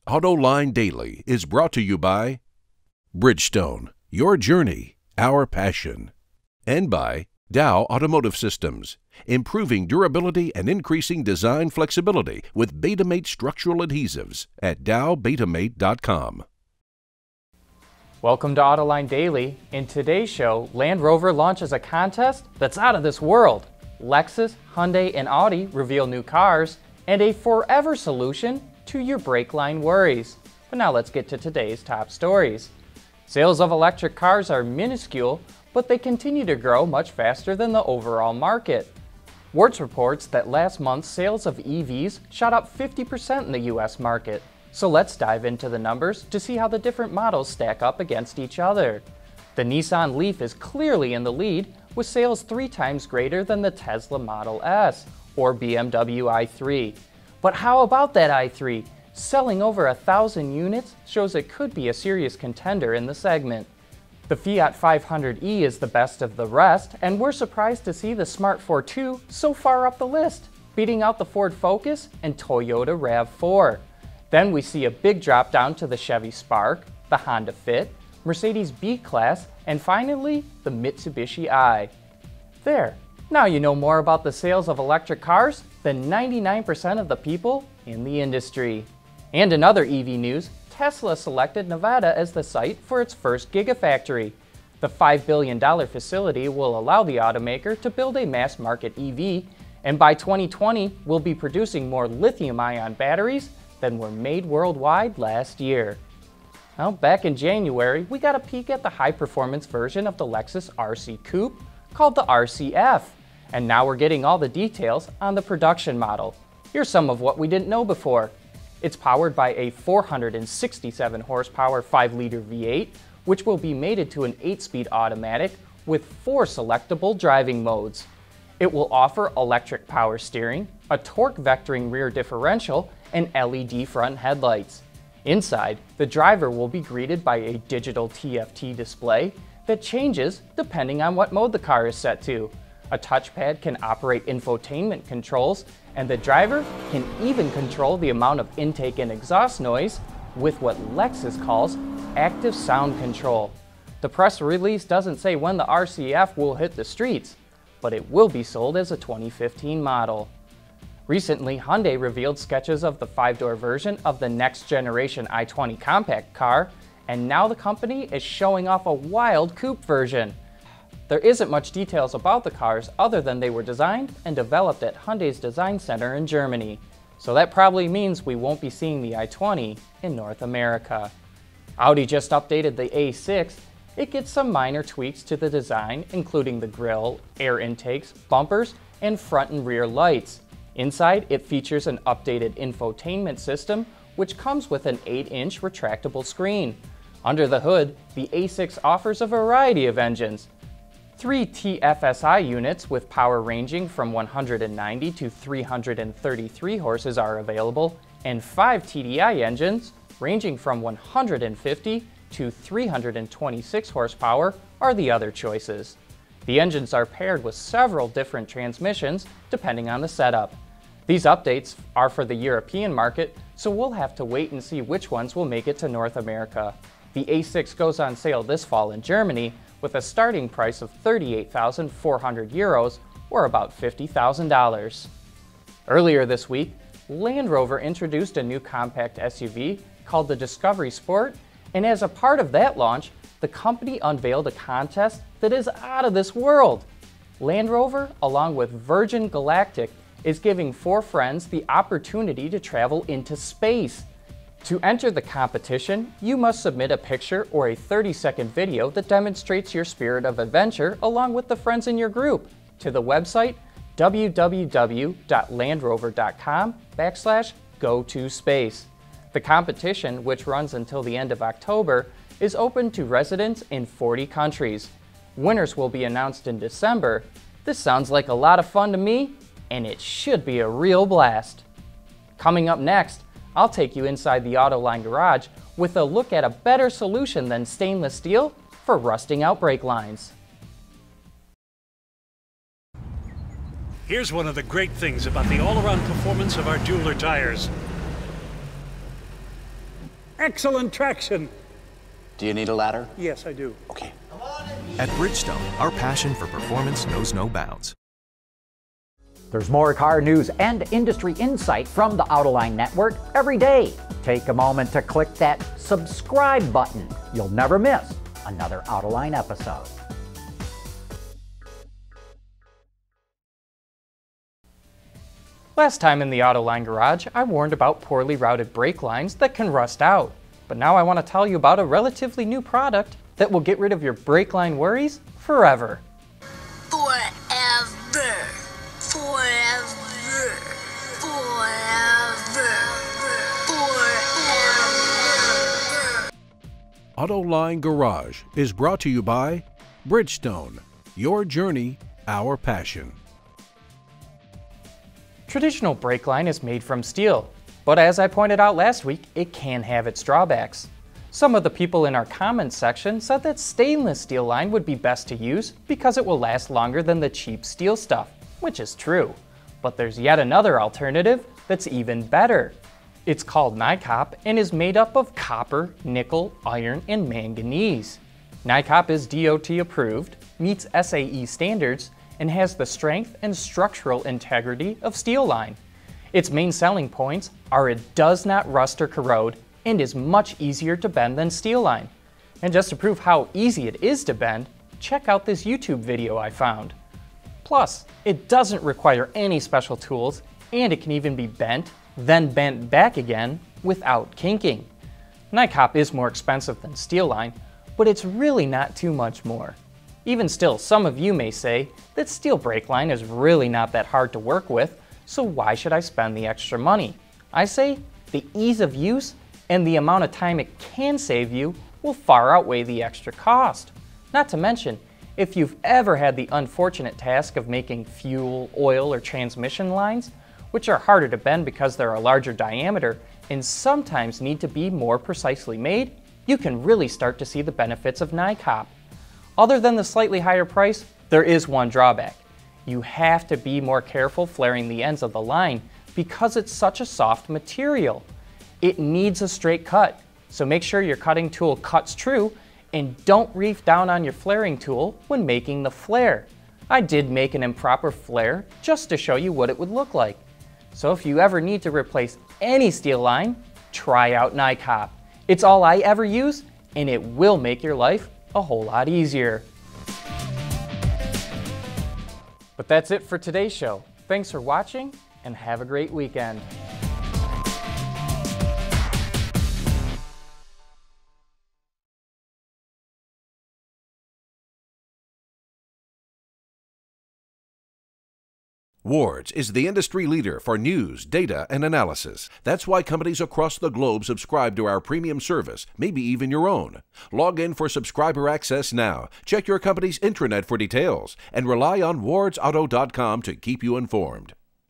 Autoline Daily is brought to you by Bridgestone, your journey, our passion, and by Dow Automotive Systems, improving durability and increasing design flexibility with Betamate structural adhesives at dowbetamate.com. Welcome to Autoline Daily. In today's show, Land Rover launches a contest that's out of this world. Lexus, Hyundai, and Audi reveal new cars and a forever solution to your brake line worries. But now let's get to today's top stories. Sales of electric cars are minuscule, but they continue to grow much faster than the overall market. Warts reports that last month sales of EVs shot up 50% in the US market. So let's dive into the numbers to see how the different models stack up against each other. The Nissan Leaf is clearly in the lead, with sales 3 times greater than the Tesla Model S or BMW i3. But how about that i3? Selling over 1,000 units shows it could be a serious contender in the segment. The Fiat 500e is the best of the rest, and we're surprised to see the Smart 4 so far up the list, beating out the Ford Focus and Toyota RAV4. Then we see a big drop down to the Chevy Spark, the Honda Fit, Mercedes B-Class, and finally, the Mitsubishi i. There, now you know more about the sales of electric cars than 99% of the people in the industry. And in other EV news, Tesla selected Nevada as the site for its first Gigafactory. The $5 billion facility will allow the automaker to build a mass-market EV, and by 2020 will be producing more lithium-ion batteries than were made worldwide last year. Well, back in January, we got a peek at the high-performance version of the Lexus RC Coupe called the RCF, and now we're getting all the details on the production model. Here's some of what we didn't know before. It's powered by a 467 horsepower 5-liter V8, which will be mated to an 8-speed automatic with 4 selectable driving modes. It will offer electric power steering, a torque vectoring rear differential, and LED front headlights. Inside, the driver will be greeted by a digital TFT display that changes depending on what mode the car is set to. A touchpad can operate infotainment controls, and the driver can even control the amount of intake and exhaust noise with what Lexus calls active sound control. The press release doesn't say when the RCF will hit the streets, but it will be sold as a 2015 model. Recently, Hyundai revealed sketches of the 5-door version of the next generation i20 compact car, and now the company is showing off a wild coupe version. There isn't much details about the cars other than they were designed and developed at Hyundai's design center in Germany. So that probably means we won't be seeing the i20 in North America. Audi just updated the A6. It gets some minor tweaks to the design, including the grille, air intakes, bumpers, and front and rear lights. Inside, it features an updated infotainment system, which comes with an 8-inch retractable screen. Under the hood, the A6 offers a variety of engines. 3 TFSI units with power ranging from 190 to 333 horses are available, and 5 TDI engines ranging from 150 to 326 horsepower are the other choices. The engines are paired with several different transmissions depending on the setup. These updates are for the European market, so we'll have to wait and see which ones will make it to North America. The A6 goes on sale this fall in Germany with a starting price of 38,400 euros or about $50,000. Earlier this week, Land Rover introduced a new compact SUV called the Discovery Sport, and as a part of that launch, the company unveiled a contest that is out of this world. Land Rover, along with Virgin Galactic, is giving 4 friends the opportunity to travel into space. To enter the competition, you must submit a picture or a 30-second video that demonstrates your spirit of adventure along with the friends in your group to the website www.landrover.com/go-to-space. The competition, which runs until the end of October, is open to residents in 40 countries. Winners will be announced in December. This sounds like a lot of fun to me, and it should be a real blast. Coming up next, I'll take you inside the Autoline garage with a look at a better solution than stainless steel for rusting out brake lines. Here's one of the great things about the all-around performance of our Dueler tires. Excellent traction. Do you need a ladder? Yes, I do. Okay. At Bridgestone, our passion for performance knows no bounds. There's more car news and industry insight from the Autoline network every day. Take a moment to click that subscribe button. You'll never miss another Autoline episode. Last time in the Autoline garage, I warned about poorly routed brake lines that can rust out. But now I want to tell you about a relatively new product that will get rid of your brake line worries forever. Forever. Forever. Forever. Forever. Autoline Garage is brought to you by Bridgestone. Your journey, our passion. Traditional brake line is made from steel, but as I pointed out last week, it can have its drawbacks. Some of the people in our comments section said that stainless steel line would be best to use because it will last longer than the cheap steel stuff, which is true. But there's yet another alternative that's even better. It's called NiCop and is made up of copper, nickel, iron, and manganese. NiCop is DOT approved, meets SAE standards, and has the strength and structural integrity of steel line. Its main selling points are it does not rust or corrode and is much easier to bend than steel line. And just to prove how easy it is to bend, check out this YouTube video I found. Plus, it doesn't require any special tools and it can even be bent, then bent back again without kinking. NiCop is more expensive than steel line, but it's really not too much more. Even still, some of you may say that steel brake line is really not that hard to work with, so why should I spend the extra money? I say the ease of use and the amount of time it can save you will far outweigh the extra cost. Not to mention, if you've ever had the unfortunate task of making fuel, oil, or transmission lines, which are harder to bend because they're a larger diameter and sometimes need to be more precisely made, you can really start to see the benefits of NiCop. Other than the slightly higher price, there is one drawback. You have to be more careful flaring the ends of the line because it's such a soft material. It needs a straight cut, so make sure your cutting tool cuts true and don't reef down on your flaring tool when making the flare. I did make an improper flare just to show you what it would look like. So if you ever need to replace any steel line, try out NiCop. It's all I ever use and it will make your life a whole lot easier. But that's it for today's show. Thanks for watching and have a great weekend. Wards is the industry leader for news, data, and analysis. That's why companies across the globe subscribe to our premium service, maybe even your own. Log in for subscriber access now. Check your company's intranet for details and rely on wardsauto.com to keep you informed.